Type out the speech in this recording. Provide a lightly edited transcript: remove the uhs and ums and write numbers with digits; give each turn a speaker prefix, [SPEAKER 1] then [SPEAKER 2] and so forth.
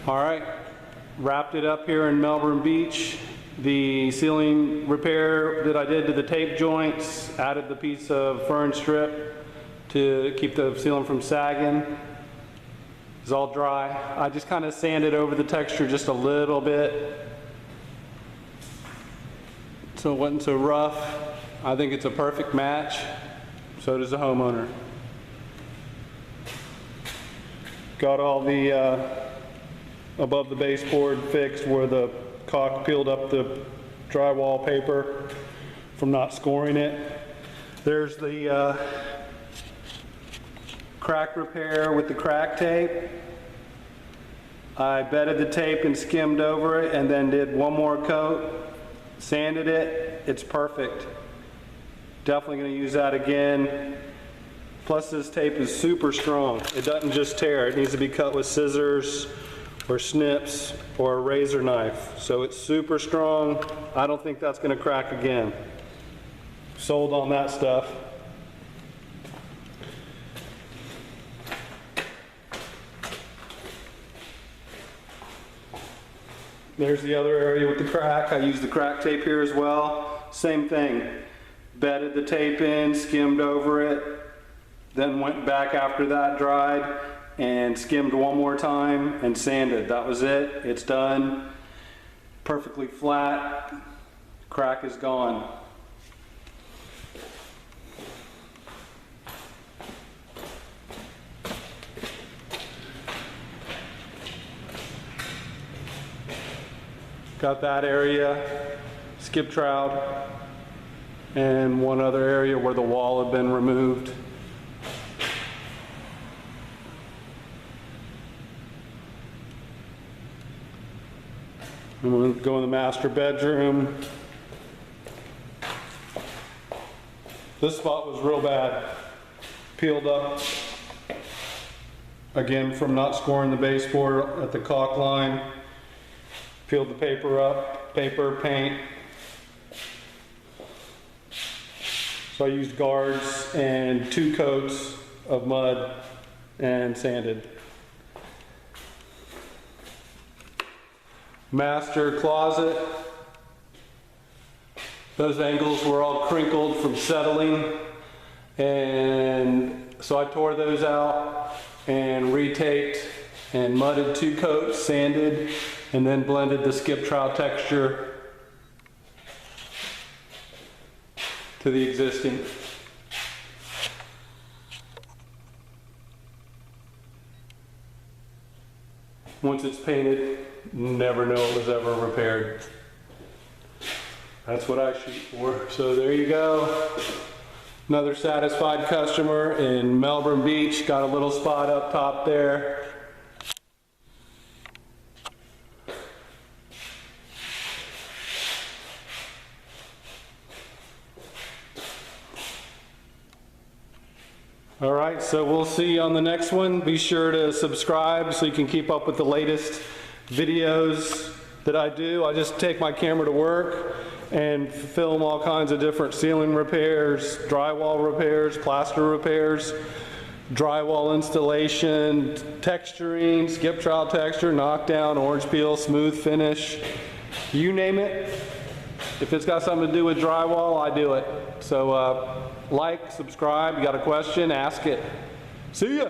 [SPEAKER 1] All right, wrapped it up here in Melbourne Beach. The ceiling repair that I did to the tape joints, added the piece of fern strip to keep the ceiling from sagging. It's all dry. I just kind of sanded over the texture just a little bit so it wasn't so rough. I think it's a perfect match. So does the homeowner. Got all the above the baseboard fixed where the caulk peeled up the drywall paper from not scoring it. There's the crack repair with the crack tape. I bedded the tape and skimmed over it and then did one more coat, sanded it. It's perfect. Definitely going to use that again. Plus this tape is super strong. It doesn't just tear. It needs to be cut with scissors or snips or a razor knife. So it's super strong. I don't think that's going to crack again. Sold on that stuff. There's the other area with the crack. I used the crack tape here as well. Same thing. Bedded the tape in, skimmed over it, then went back after that dried and skimmed one more time and sanded. That was it. It's done. Perfectly flat. Crack is gone. Got that area skip troweled and one other area where the wall had been removed. I'm going to go in the master bedroom. This spot was real bad. Peeled up again from not scoring the baseboard at the caulk line. Peeled the paper up, paper, paint. So I used guards and 2 coats of mud and sanded. Master closet. Those angles were all crinkled from settling, and so I tore those out and retaped and mudded 2 coats, sanded, and then blended the skip trowel texture to the existing. Once it's painted, never know it was ever repaired. That's what I shoot for. So there you go. Another satisfied customer in Melbourne Beach. Got a little spot up top there. All right, so we'll see you on the next one. Be sure to subscribe so you can keep up with the latest videos that I do. I just take my camera to work and film all kinds of different ceiling repairs, drywall repairs, plaster repairs, drywall installation, texturing, skip trowel texture, knockdown, orange peel, smooth finish, you name it. If it's got something to do with drywall, I do it. So like, subscribe, you got a question, ask it. See ya.